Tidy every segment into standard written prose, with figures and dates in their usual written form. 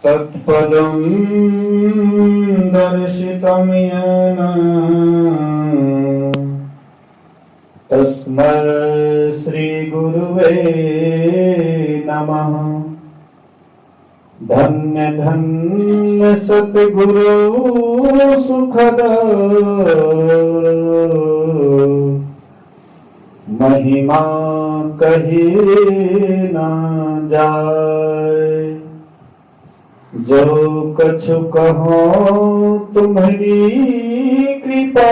तत्पदं दर्शितं येन तस्मै श्रीगुरुवे नमः। धन्य धन्य सतगुरु सुखद महिमा कही न जाए। जो कछु कहो तुम्हारी कृपा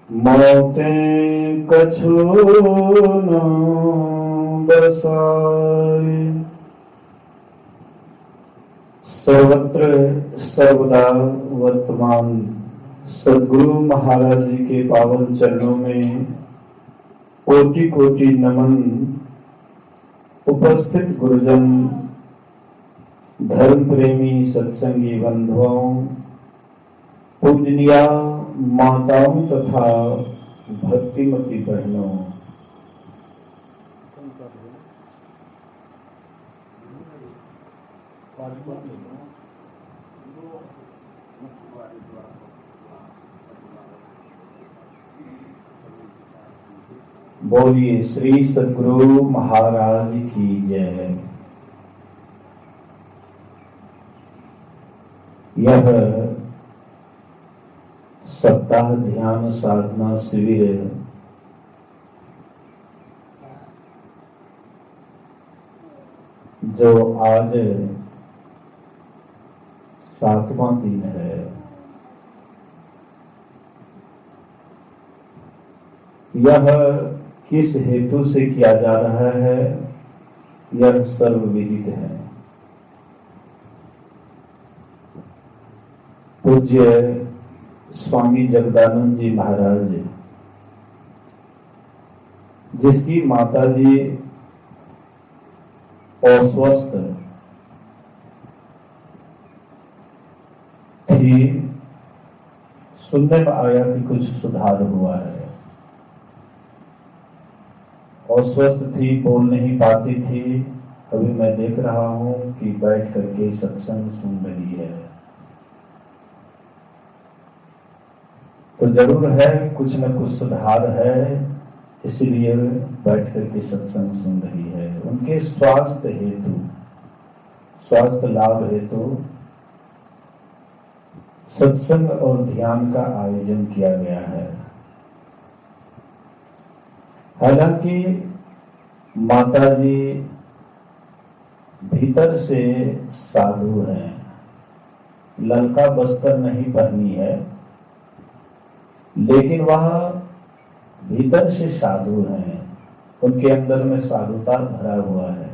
मोते कछु न बसाए। सर्वत्र सर्वदा वर्तमान सद्गुरु महाराज जी के पावन चरणों में कोटि कोटि नमन। उपस्थित गुरुजन, धर्म प्रेमी सत्संगी बंधुओं, पूजनीय माताओं तथा भक्तिमती बहनों, बोलिए श्री सद्गुरु महाराज की जय। यह सप्ताह ध्यान साधना शिविर जो आज 7वां दिन है, यह किस हेतु से किया जा रहा है यह सर्वविदित है। पूज्य स्वामी जगदानंद जी महाराज, जिसकी माता जी अस्वस्थ थी, सुनने में आया कि कुछ सुधार हुआ है। अस्वस्थ थी, बोल नहीं पाती थी, अभी मैं देख रहा हूं कि बैठ करके सत्संग सुन रही है। तो जरूर है कुछ न कुछ सुधार है, इसलिए बैठ करके सत्संग सुन रही है। उनके स्वास्थ्य हेतु, स्वास्थ्य लाभ हेतु सत्संग और ध्यान का आयोजन किया गया है। हालांकि माता जी भीतर से साधु हैं, ललका वस्त्र नहीं पहनी है, लेकिन वह भीतर से साधु हैं। उनके अंदर में साधुता भरा हुआ है।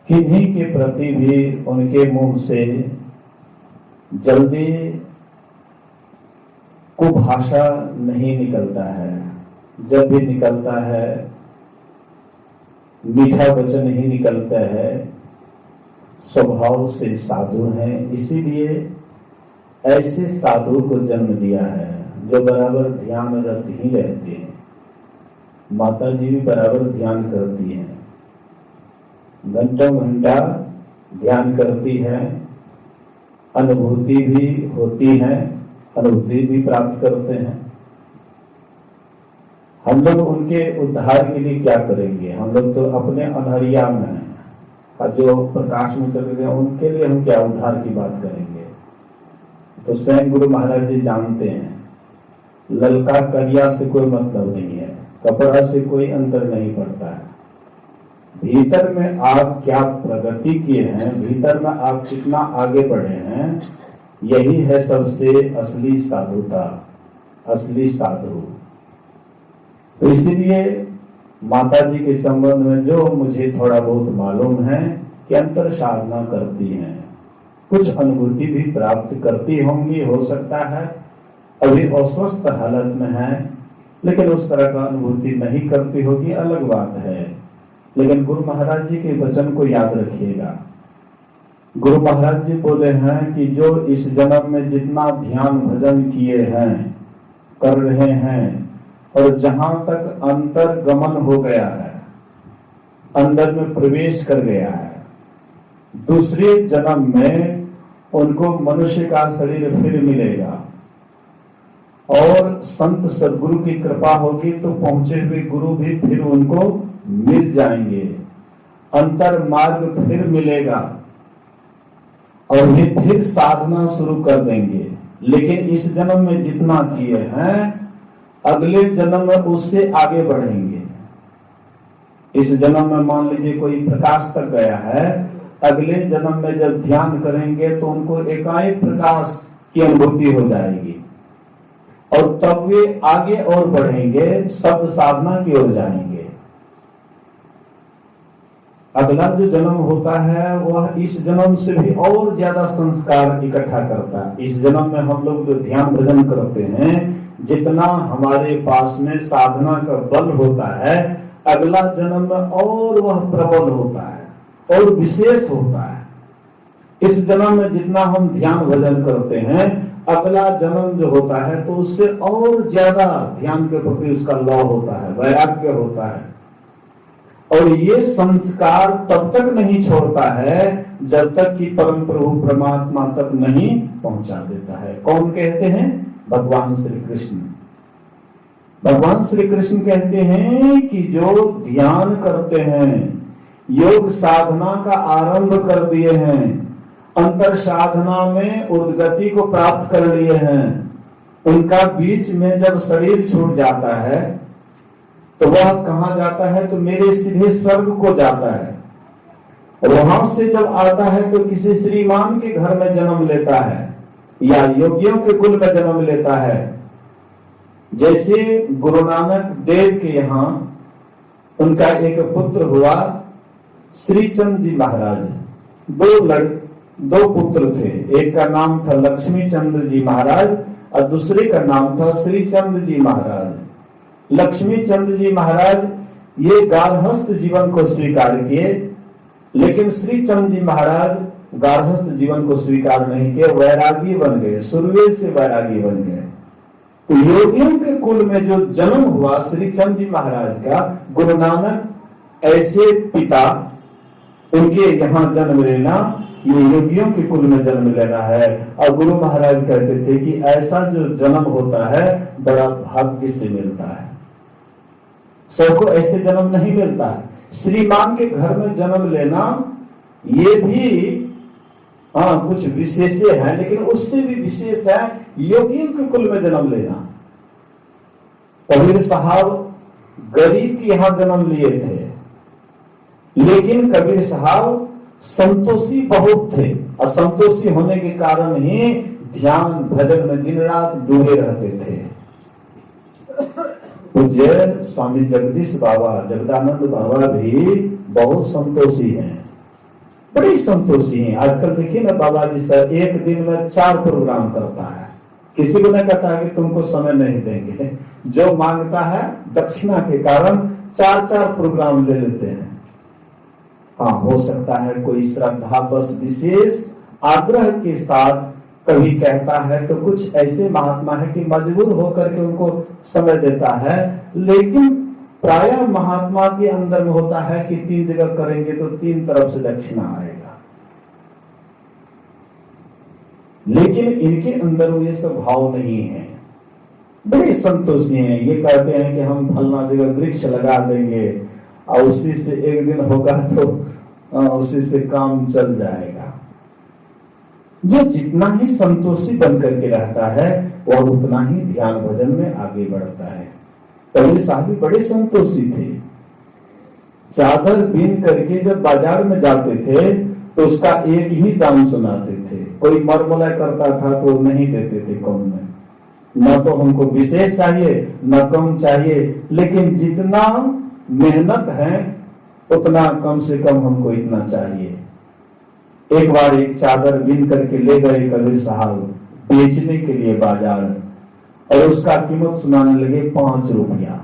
किन्हीं के प्रति भी उनके मुंह से जल्दी कुभाषा नहीं निकलता है। जब भी निकलता है मीठा वचन ही निकलता है। स्वभाव से साधु हैं, इसीलिए ऐसे साधु को जन्म दिया है जो बराबर ध्यानरत ही रहते हैं। माता जी भी बराबर ध्यान करती हैं, घंटों घंटा ध्यान करती है, अनुभूति भी होती है, अनुभूति भी प्राप्त करते हैं। हम लोग उनके उद्धार के लिए क्या करेंगे? हम लोग तो अपने अनहरिया में हैं, और जो प्रकाश में चले गए उनके लिए हम क्या उद्धार की बात करेंगे? तो स्वयं गुरु महाराज जी जानते हैं, ललका करिया से कोई मतलब नहीं है, कपड़ा से कोई अंतर नहीं पड़ता है। भीतर में आप क्या प्रगति किए हैं, भीतर में आप कितना आगे बढ़े हैं, यही है सबसे असली साधुता, असली साधु। तो इसीलिए माता जी के संबंध में जो मुझे थोड़ा बहुत मालूम है कि अंतर साधना करती हैं, कुछ अनुभूति भी प्राप्त करती होंगी। हो सकता है अभी अस्वस्थ हालत में है, लेकिन उस तरह का अनुभूति नहीं करती होगी, अलग बात है। लेकिन गुरु महाराज जी के वचन को याद रखिएगा। गुरु महाराज जी बोले हैं कि जो इस जन्म में जितना ध्यान भजन किए हैं, कर रहे हैं, और जहां तक अंतर्गमन हो गया है, अंदर में प्रवेश कर गया है। दूसरे जन्म में उनको मनुष्य का शरीर फिर मिलेगा और संत सदगुरु की कृपा होगी तो पहुंचे हुए गुरु भी फिर उनको मिल जाएंगे, अंतर मार्ग फिर मिलेगा और वे फिर साधना शुरू कर देंगे। लेकिन इस जन्म में जितना किए हैं अगले जन्म में उससे आगे बढ़ेंगे। इस जन्म में मान लीजिए कोई प्रकाश तक गया है, अगले जन्म में जब ध्यान करेंगे तो उनको एकाएक प्रकाश की अनुभूति हो जाएगी और तब वे आगे और बढ़ेंगे, शब्द साधना की ओर जाएंगे। अगला जो जन्म होता है वह इस जन्म से भी और ज्यादा संस्कार इकट्ठा करता है। इस जन्म में हम लोग जो ध्यान भजन करते हैं, जितना हमारे पास में साधना का बल होता है, अगला जन्म में और वह प्रबल होता है और विशेष होता है। इस जन्म में जितना हम ध्यान भजन करते हैं, अगला जन्म जो होता है तो उससे और ज्यादा ध्यान के प्रति उसका लौ होता है, वैराग्य होता है। और ये संस्कार तब तक नहीं छोड़ता है जब तक कि परम प्रभु परमात्मा तक नहीं पहुंचा देता है। कौन कहते हैं? भगवान श्री कृष्ण। भगवान श्री कृष्ण कहते हैं कि जो ध्यान करते हैं, योग साधना का आरंभ कर दिए हैं, अंतर साधना में उद्गति को प्राप्त कर लिए हैं, उनका बीच में जब शरीर छूट जाता है तो वह कहां जाता है? तो मेरे सीधे स्वर्ग को जाता है। वहां से जब आता है तो किसी श्रीमान के घर में जन्म लेता है या योगियों के कुल में जन्म लेता है। जैसे गुरु नानक देव के यहाँ उनका एक पुत्र हुआ, श्रीचंद जी महाराज। दो पुत्र थे, एक का नाम था लक्ष्मी चंद्र जी महाराज और दूसरे का नाम था श्रीचंद जी महाराज। लक्ष्मी चंद्र जी महाराज ये गार्हस्थ जीवन को स्वीकार किए, लेकिन श्रीचंद जी महाराज गार्हस्थ जीवन को स्वीकार नहीं किए, वैरागी बन गए, शुरू से वैरागी बन गए। तो योगियों के कुल में जो जन्म हुआ श्रीचंद जी महाराज का, गुरु नानक ऐसे पिता, उनके यहाँ जन्म लेना ये योगियों के कुल में जन्म लेना है। और गुरु महाराज कहते थे कि ऐसा जो जन्म होता है बड़ा भाग्य से मिलता है, सबको ऐसे जन्म नहीं मिलता है। श्रीमान के घर में जन्म लेना ये भी कुछ विशेष है, लेकिन उससे भी विशेष है योगियों के कुल में जन्म लेना। कबीर साहब गरीब के यहां जन्म लिए थे, लेकिन कबीर साहब संतोषी बहुत थे और संतोषी होने के कारण ही ध्यान भजन में दिन रात डूबे रहते थे। पूज्य स्वामी जगदीश बाबा, जगदानंद बाबा भी बहुत संतोषी हैं, बड़ी संतोषी हैं। आजकल देखिए ना बाबा जी सर एक दिन में 4 प्रोग्राम करता है, किसी को नहीं कहता कि तुमको समय नहीं देंगे, जो मांगता है दक्षिणा के कारण 4 प्रोग्राम ले लेते हैं। हाँ, हो सकता है कोई श्रद्धा बस विशेष आग्रह के साथ कभी कहता है, तो कुछ ऐसे महात्मा है कि मजबूर होकर के उनको समय देता है, लेकिन प्रायः महात्मा के अंदर में होता है कि 3 जगह करेंगे तो 3 तरफ से दक्षिणा आएगा। लेकिन इनके अंदर ये सब भाव नहीं है, बड़ी संतोषी हैं। ये कहते हैं कि हम फलना जगह वृक्ष लगा देंगे और उसी से एक दिन होगा तो उसी से काम चल जाएगा। जो जितना ही संतोषी बन करके रहता है वह उतना ही ध्यान भजन में आगे बढ़ता है। कबीर साहब भी बड़े संतोषी थे। चादर बीन करके जब बाजार में जाते थे तो उसका एक ही दाम सुनाते थे। कोई मरमला करता था तो नहीं देते थे कम में, न तो हमको विशेष चाहिए न कम चाहिए, लेकिन जितना मेहनत है उतना कम से कम हमको इतना चाहिए। एक बार एक चादर बीन करके ले गए कबीर साहब बेचने के लिए बाजार, और उसका कीमत सुनाने लगे 5 रुपया।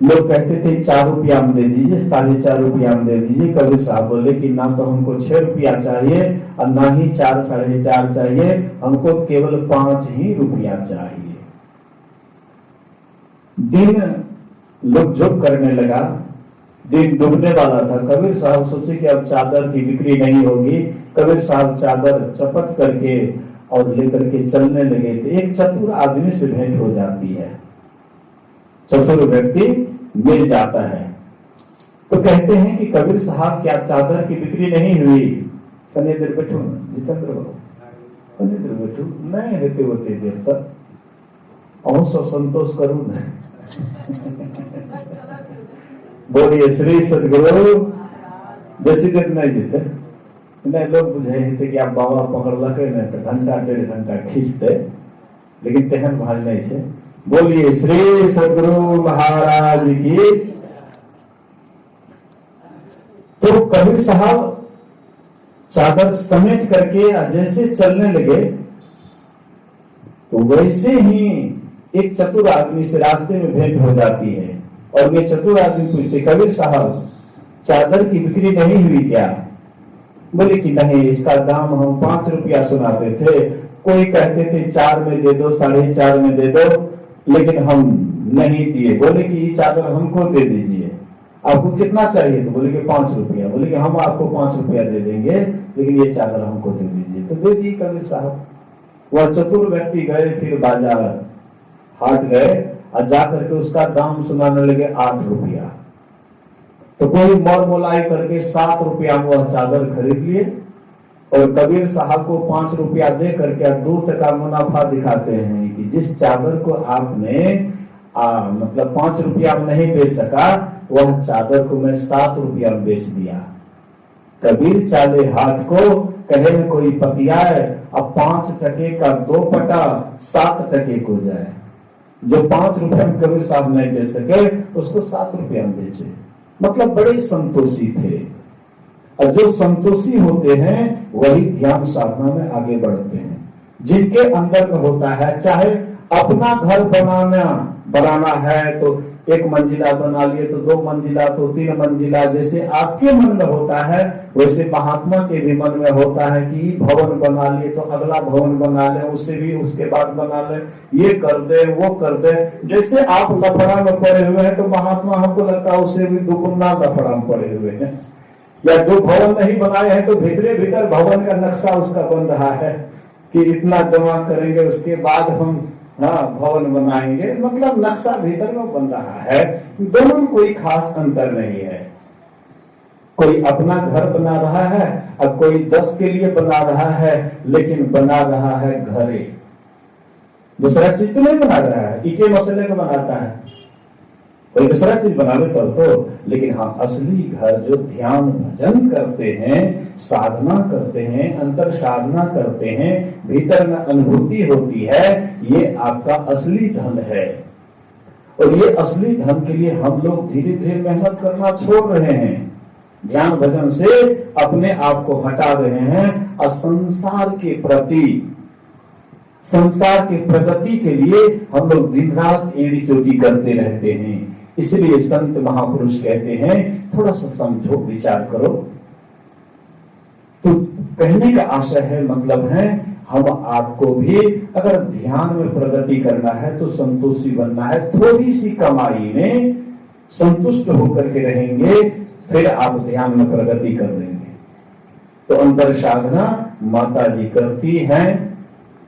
लोग कहते थे 4 रुपया में दे दीजिए, 4.5 रुपया में दे दीजिए। कबीर साहब बोले कि ना तो हमको 6 रुपया चाहिए और ना ही 4 साढ़े 4 चाहिए, हमको केवल 5 ही रुपया चाहिए। दिन लुक झुक करने लगा, दिन डूबने वाला था। कबीर साहब सोचे कि अब चादर की बिक्री नहीं होगी। कबीर साहब चादर चपत करके और लेकर के चलने लगे थे। एक चतुर आदमी से भेंट हो जाती है, चतुर व्यक्ति मिल जाता है। तो कहते हैं कि कबीर साहब क्या चादर की बिक्री नहीं हुई? कने देर बैठो जितेंद्र बाबू, कने देर बैठो, नहीं हेते होते देर तक अवश्य संतोष करूं न। बोलिए श्री सदगुरु। बेसी देर नहीं जीते नहीं, लोग बुझे थे कि आप बाबा पकड़लक नहीं तो घंटा 1.5 घंटा खींचते, लेकिन तेहन भाल नहीं छे। बोलिए श्री सदगुरु महाराज की। तो कबीर साहब चादर समेट करके जैसे चलने लगे तो वैसे ही एक चतुर आदमी से रास्ते में भेंट हो जाती है। और ये चतुर आदमी पूछते, कबीर साहब चादर की बिक्री नहीं हुई क्या? बोले कि नहीं, इसका दाम हम 5 रुपया सुनाते थे, कोई कहते थे 4 में दे दो, 4.5 में दे दो, लेकिन हम नहीं दिए। बोले कि ये चादर हमको दे दीजिए। आपको कितना चाहिए? तो बोले कि 5 रुपया। बोले कि हम आपको 5 रुपया दे देंगे, लेकिन ये चादर हमको दे दीजिए। तो दे दी कबीर साहब। वह चतुर व्यक्ति गए, फिर बाजार हाट गए और जाकर के उसका दाम सुनाने लगे 8 रुपया। तो कोई मोल मोलाई करके 7 रुपया में वह चादर खरीद लिए और कबीर साहब को 5 रुपया दे करके 2 टका मुनाफा दिखाते हैं कि जिस चादर को आपने मतलब 5 रुपया में नहीं बेच सका, वह चादर को मैं 7 रुपया में बेच दिया। कबीर चाले हाट को कहे न कोई पतियाए, अब 5 टके का 2 पटा 7 टके को जाए। जो 5 रुपया में कबीर साहब नहीं बेच सके, उसको 7 रुपया में बेचे। मतलब बड़े संतोषी थे। और जो संतोषी होते हैं वही ध्यान साधना में आगे बढ़ते हैं। जिनके अंदर में होता है, चाहे अपना घर बनाना है तो 1 मंजिला बना लिए, तो 2 मंजिला, तो 3 मंजिला, जैसे आपके मन में होता है वैसे महात्मा के भी मन में होता है कि भवन बना लिए तो अगला भवन बना ले, उससे भी उसके बाद बना ले, ये कर दे वो कर दे। जैसे आप लफड़ा में पड़े हुए हैं तो महात्मा हमको लगता है उससे भी दुगुना लफड़ा में पड़े हुए हैं। या जो भवन नहीं बनाए हैं तो भीतर भवन का नक्शा उसका बन रहा है कि इतना जमा करेंगे उसके बाद हम भवन बनाएंगे। मतलब नक्शा भीतर में बन रहा है। दोनों में कोई खास अंतर नहीं है। कोई अपना घर बना रहा है और कोई 10 के लिए बना रहा है, लेकिन बना रहा है घरे। दूसरा चीज तो नहीं बना रहा है, ईटे मसले का बनाता है, कोई दूसरा चीज बनावे तब तो। लेकिन हाँ, असली घर जो ध्यान भजन करते हैं, साधना करते हैं, अंतर साधना करते हैं, भीतर में अनुभूति होती है, ये आपका असली धन है। और ये असली धन के लिए हम लोग धीरे धीरे मेहनत करना छोड़ रहे हैं। ध्यान भजन से अपने आप को हटा रहे हैं और संसार के प्रति, संसार के प्रगति के लिए हम लोग दिन रात एड़ी चोटी करते रहते हैं। इसलिए संत महापुरुष कहते हैं थोड़ा सा समझो, विचार करो। तो कहने का आशय है, मतलब है, हम आपको भी अगर ध्यान में प्रगति करना है तो संतोषी बनना है। थोड़ी सी कमाई में संतुष्ट होकर के रहेंगे, फिर आप ध्यान में प्रगति कर देंगे। तो अंतर साधना माता जी करती हैं,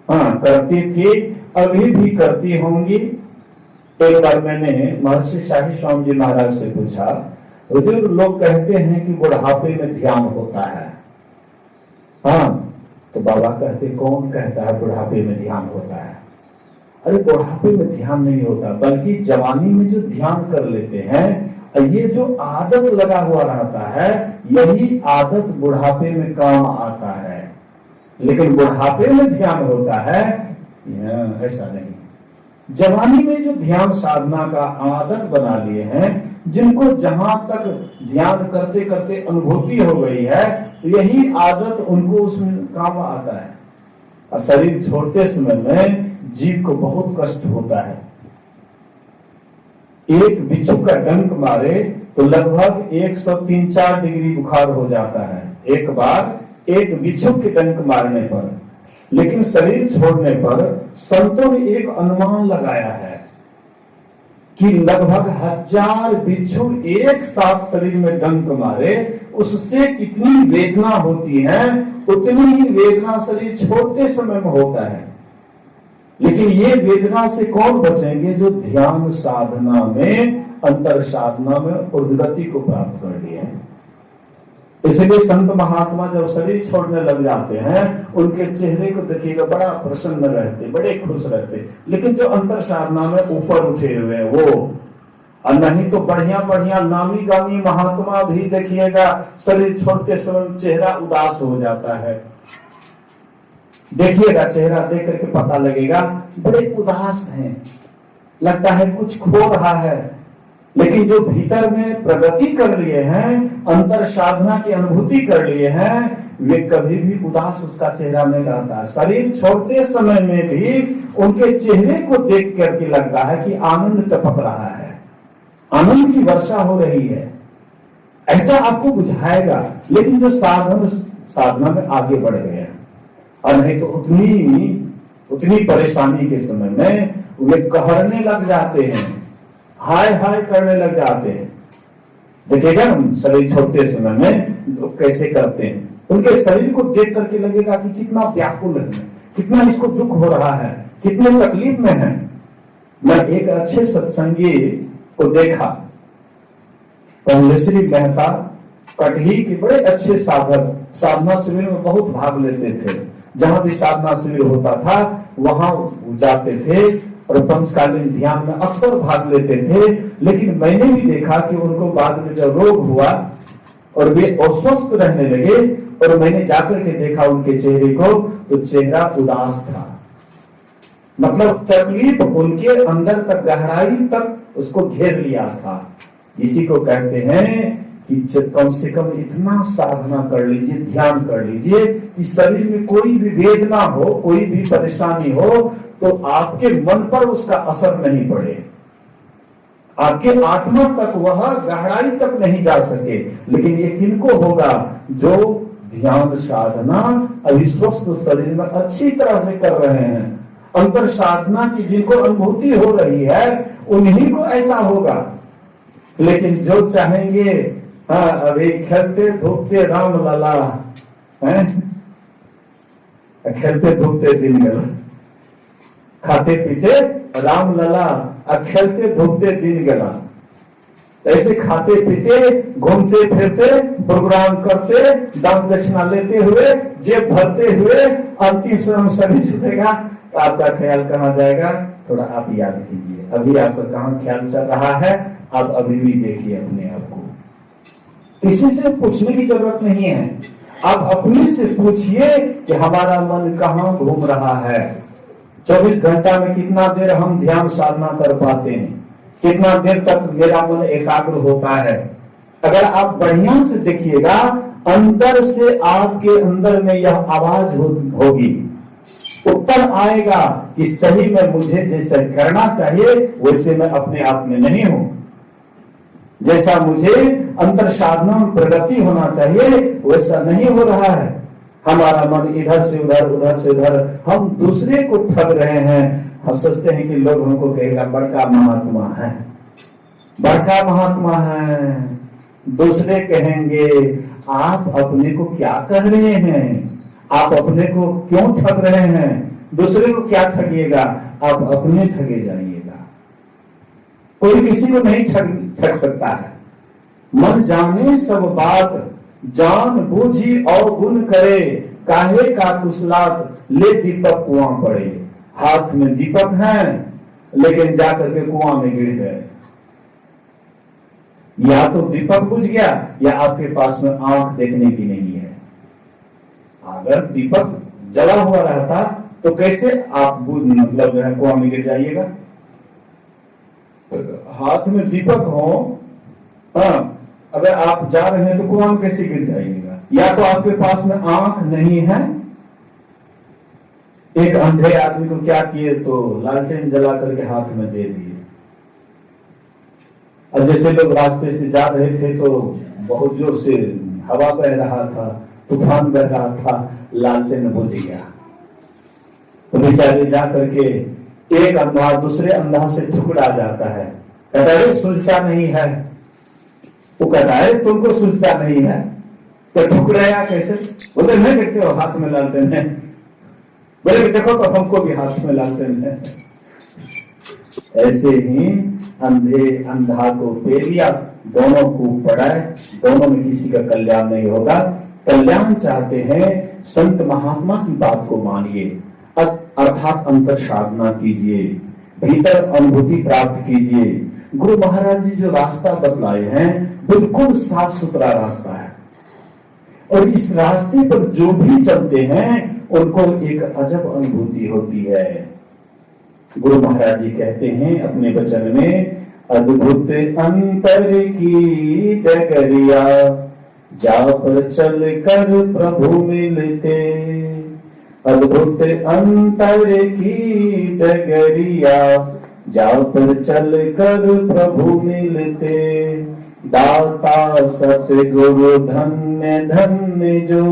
करती थी, अभी भी करती होंगी। एक बार मैंने महर्षि शाही स्वामी जी महाराज से पूछा, हुजूर लोग कहते हैं कि बुढ़ापे में ध्यान होता है। तो बाबा कहते, कौन कहता है बुढ़ापे में ध्यान होता है? अरे बुढ़ापे में ध्यान नहीं होता, बल्कि जवानी में जो ध्यान कर लेते हैं, ये जो आदत लगा हुआ रहता है, यही आदत बुढ़ापे में काम आता है। लेकिन बुढ़ापे में ध्यान होता है, ऐसा नहीं। जवानी में जो ध्यान साधना का आदत बना लिए हैं, जिनको जहां तक ध्यान करते करते अनुभूति हो गई है, यही आदत उनको उसमें काम आता है। और शरीर छोड़ते समय में जीव को बहुत कष्ट होता है। एक बिच्छू का डंक मारे तो लगभग 103-4 डिग्री बुखार हो जाता है एक बार, एक बिच्छू के डंक मारने पर। लेकिन शरीर छोड़ने पर संतों ने एक अनुमान लगाया है कि लगभग 1000 बिच्छू एक साथ शरीर में डंक मारे, उससे कितनी वेदना होती है, उतनी ही वेदना शरीर छोड़ते समय में होता है। लेकिन ये वेदना से कौन बचेंगे? जो ध्यान साधना में, अंतर साधना में उर्धगति को प्राप्त कर लिए हैं। इसलिए संत महात्मा जब शरीर छोड़ने लग जाते हैं, उनके चेहरे को देखिएगा बड़ा प्रसन्न रहते, बड़े खुश रहते। लेकिन जो अंतर साधना में ऊपर उठे हुए हैं वो, और नहीं तो बढ़िया बढ़िया नामी गामी महात्मा भी देखिएगा शरीर छोड़ते समय चेहरा उदास हो जाता है। देखिएगा चेहरा देख करके पता लगेगा बड़े उदास हैं, लगता है कुछ खो रहा है। लेकिन जो भीतर में प्रगति कर लिए हैं, अंतर साधना की अनुभूति कर लिए हैं, वे कभी भी उदास उसका चेहरा नहीं रहता। शरीर छोड़ते समय में भी उनके चेहरे को देख करके लगता है कि आनंद टपक रहा है, आनंद की वर्षा हो रही है, ऐसा आपको बुझाएगा। लेकिन जो साधना में आगे बढ़ गए हैं, और नहीं तो उतनी परेशानी के समय में वे कहरने लग जाते हैं, हाय हाय करने लग जाते हैं। देखिएगा हम शरीर छोड़ते समय में लोग कैसे करते हैं, उनके शरीर को देख करके लगेगा कि कितना व्याकुल है, कितना इसको दुख हो रहा है, कितने तकलीफ में है। मैं एक अच्छे सत्संगी को देखा, श्री मेहता कटही के बड़े अच्छे साधक, साधना शिविर में बहुत भाग लेते थे। जहां भी साधना शिविर होता था वहां जाते थे और पंचकालीन ध्यान में अक्सर भाग लेते थे। लेकिन मैंने भी देखा कि उनको बाद में जब रोग हुआ और वे अस्वस्थ रहने लगे, और मैंने जाकर के देखा उनके चेहरे को, तो चेहरा उदास था। मतलब तकलीफ उनके अंदर तक, गहराई तक उसको घेर लिया था। इसी को कहते हैं कि कम से कम इतना साधना कर लीजिए, ध्यान कर लीजिए कि शरीर में कोई भी वेदना हो, कोई भी परेशानी हो, तो आपके मन पर उसका असर नहीं पड़े, आपके आत्मा तक वह गहराई तक नहीं जा सके। लेकिन ये किनको होगा? जो ध्यान साधना अभी स्वस्थ शरीर में अच्छी तरह से कर रहे हैं, अंतर साधना की जिनको अनुभूति हो रही है, उन्हीं को ऐसा होगा। लेकिन जो चाहेंगे हाँ अभी खेलते धूपते राम लला है, खेलते धूपते दिन गला, खाते पीते राम लला और खेलते धूपते दिन गला, ऐसे खाते पीते घूमते फिरते प्रोग्राम करते दान दक्षिणा लेते हुए जेब भरते हुए अंतिम समय शरीर छूटेगा, आपका ख्याल कहाँ जाएगा? थोड़ा आप याद कीजिए, अभी आपका कहाँ ख्याल चल रहा है, आप अभी भी देखिए अपने आप को। किसी से पूछने की जरूरत नहीं है, आप अपने से पूछिए कि हमारा मन कहाँ घूम रहा है। 24 घंटा में कितना देर हम ध्यान साधना कर पाते हैं, कितना देर तक मेरा मन एकाग्र होता है। अगर आप बढ़िया से देखिएगा, अंदर से आपके अंदर में यह आवाज होगी, उत्तर आएगा कि सही में मुझे जैसा करना चाहिए वैसे मैं अपने आप में नहीं हूं, जैसा मुझे अंतर साधना में प्रगति होना चाहिए वैसा नहीं हो रहा है। हमारा मन इधर से उधर, उधर से उधर, हम दूसरे को ठग रहे हैं। हम सोचते हैं कि लोग हमको कहेगा बड़का महात्मा है, बड़का महात्मा है। दूसरे कहेंगे आप अपने को क्या कह रहे हैं, आप अपने को क्यों ठग रहे हैं? दूसरे को क्या ठगिएगा? आप अपने ठगे जाइएगा। कोई किसी को नहीं ठग सकता है। मन जाने सब बात, जान बूझी अवगुण करे, काहे का कुशलात ले दीपक कुआं पड़े। हाथ में दीपक है लेकिन जाकर के कुआं में गिर गए। या तो दीपक बुझ गया या आपके पास में आंख देखने की नहीं है। अगर दीपक जला हुआ रहता तो कैसे आप मतलब जो है कुआं में गिर जाइएगा? हाथ में दीपक हो, हाँ, अगर आप जा रहे हैं तो कुआं में कैसे गिर जाइएगा? या तो आपके पास में आंख नहीं है। एक अंधे आदमी को क्या किए तो लालटेन जला करके हाथ में दे दिए। और जैसे लोग रास्ते से जा रहे थे तो बहुत जोर से हवा बह रहा था, तूफान बह रहा था, लालटेन बुझ गया। तो बेचारे जा करके एक अंधा दूसरे अंधा से ठुकरा जाता है, कहता है सूझता नहीं है। वो कहता है तुमको सूझता नहीं है तो ठुकराया कैसे? बोले नहीं देखते हो हाथ में लालटेन है। बोले कि देखो तो हमको भी हाथ में लालटेन है। ऐसे ही अंधे अंधा को पेरिया, दोनों को पढ़ाए, दोनों में किसी का कल्याण नहीं होगा। कल्याण चाहते हैं संत महात्मा की बात को मानिए, अर्थात अंतर साधना कीजिए, भीतर अनुभूति प्राप्त कीजिए। गुरु महाराज जी जो रास्ता बतलाए हैं बिल्कुल साफ सुथरा रास्ता है, और इस रास्ते पर जो भी चलते हैं उनको एक अजब अनुभूति होती है। गुरु महाराज जी कहते हैं अपने वचन में, अद्भुत अंतर की डगरिया जा पर चल कर प्रभु मिलते। अद्भुत अंतर की डगरिया जा पर चल कर प्रभु मिलते। दाता सतगुरु धन्य धन्य जो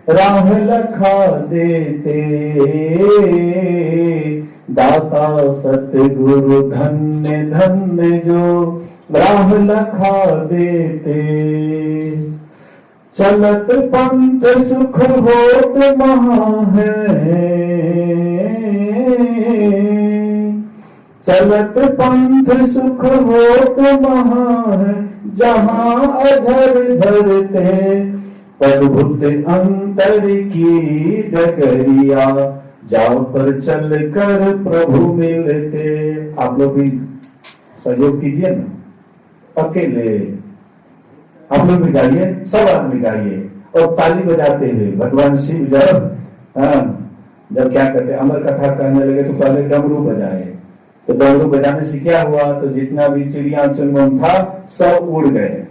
राह लखा देते। दाता सतगुरु धन्य धन्य जो राह लखा देते। चलत पंथ सुख होत महा है। चलत पंथ सुख होत महा है, जहां अधर झरते। अद्भुत अंतर की डगरिया जाओ पर चल कर प्रभु मिलते। आप लोग भी सहयोग कीजिए ना, अकेले आप लोग भी गाइए, सब आदमी गाइए और ताली बजाते हुए। भगवान शिव जब क्या कहते अमर कथा कहने लगे तो पहले डमरू बजाए, तो डमरू बजाने से क्या हुआ, तो जितना भी चिड़िया चुनमुन था सब उड़ गए।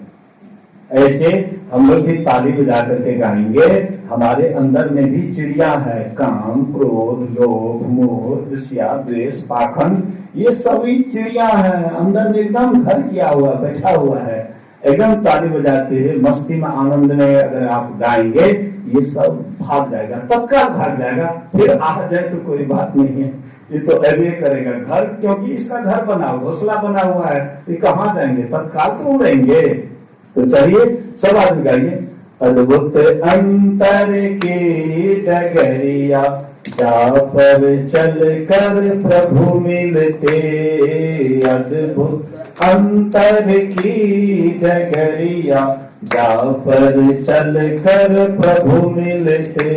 ऐसे हम लोग भी ताली बजा करके गाएंगे। हमारे अंदर में भी चिड़िया है, काम क्रोध लोभ मोह ईर्ष्या द्वेष पाखंड, ये सभी चिड़िया है अंदर में, एकदम घर किया हुआ बैठा हुआ है। एकदम ताली बजाते हैं मस्ती में आनंद में अगर आप गाएंगे ये सब भाग जाएगा, तत्काल भाग जाएगा। फिर आ जाए तो कोई बात नहीं है, ये तो अभी करेगा घर, क्योंकि इसका घर बना हुआ घोंसला बना हुआ है, ये कहाँ जाएंगे, तत्काल तो उड़ेंगे। तो चलिए सब आदमी गाइए। अद्भुत अंतर की डगरिया जा पर चल कर प्रभु मिलते। अद्भुत अंतर की डगरिया जा पर चल कर प्रभु मिलते।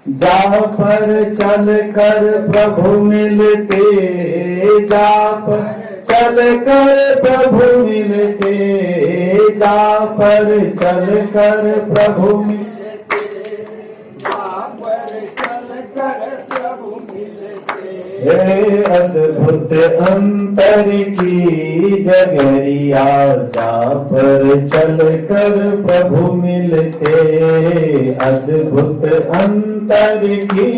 जा पर चल कर प्रभु मिलते। जा पर चल कर प्रभु मिलते। जा पर चल कर प्रभु मिलते। जा पर चल कर प्रभु मिलते। हे अद्भुत अंतर की डगरिया जा पर चल कर प्रभु मिलते। अद्भुत अंतर की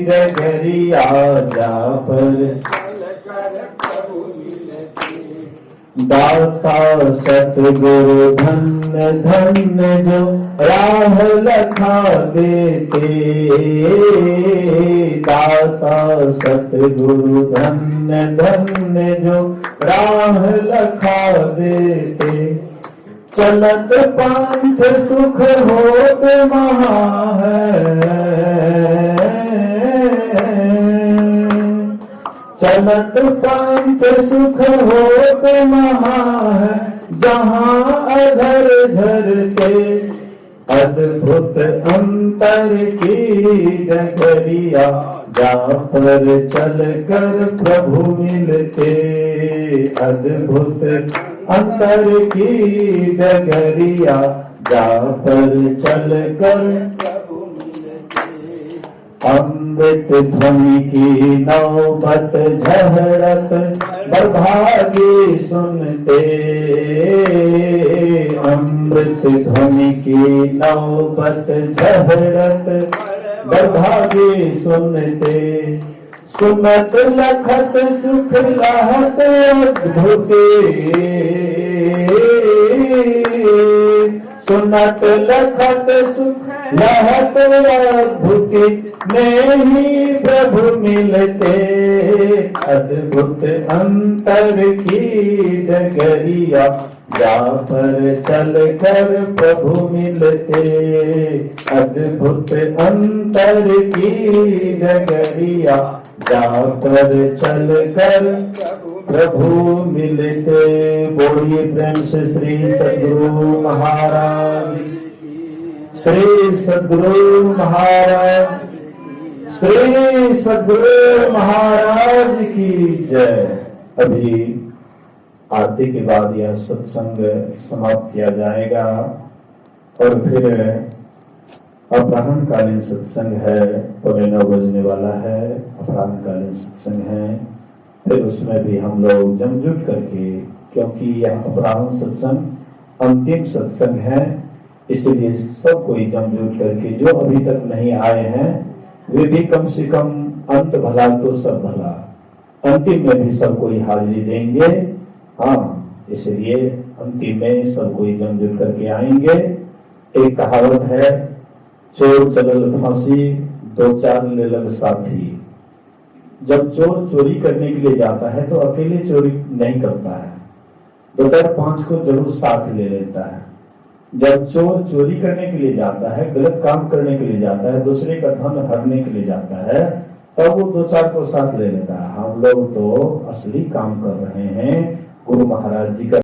डगरिया जा पर दाता सतगुरु धन्य धन्य जो राह लखा देते। दाता सतगुरु धन्य धन्य जो राह लखा देते। चलत पंथ सुख होत महा है। चलत पंथ सुख होत महा है, जहां अधर झरते। अद्भुत अंतर की डगरिया जा पर चल कर प्रभु मिलते। अद्भुत अंतर की डगरिया जा पर चल कर अमृत ध्वनि की नौबत झहड़त बरभागी सुनते। अमृत ध्वनि की नौबत झहड़त बरभागी सुनते। सुनत लखत सुख लहत अद्भुते। सुनत लखत सुख लहत अद्भुत में ही प्रभु मिलते, अद्भुत अंतर की डगरिया जा पर चल कर प्रभु मिलते, अद्भुत अंतर की डगरिया जा पर चल कर प्रभु मिलते। बोलिए प्रेम से श्री सद्गुरु महाराज, श्री सद्गुरु महाराज, श्री सद्गुरु महाराज की जय। अभी आरती के बाद यह सत्संग समाप्त किया जाएगा और फिर अपराह्न कालीन सत्संग है, 9:15 बजने वाला है, अपराह्न कालीन सत्संग है। फिर उसमें भी हम लोग जमजुट करके, क्योंकि यह अपराह्न सत्संग अंतिम सत्संग है, इसलिए सब कोई जमजुट करके, जो अभी तक नहीं आए हैं वे भी कम से कम अंत भला तो सब भला, अंतिम में भी सब कोई हाजिरी देंगे। हाँ, इसलिए अंतिम में सब कोई जमजुट करके आएंगे। एक कहावत है, चोर चलल फांसी, 2-4 ले लग साथी। जब चोर चोरी करने के लिए जाता है तो अकेले चोरी नहीं करता है, 2-4-5 को जरूर साथ ले लेता है। जब चोर चोरी करने के लिए जाता है, गलत काम करने के लिए जाता है, दूसरे का धन हरने के लिए जाता है, तब वो 2-4 को साथ ले लेता है। हम लोग तो असली काम कर रहे हैं, गुरु महाराज जी का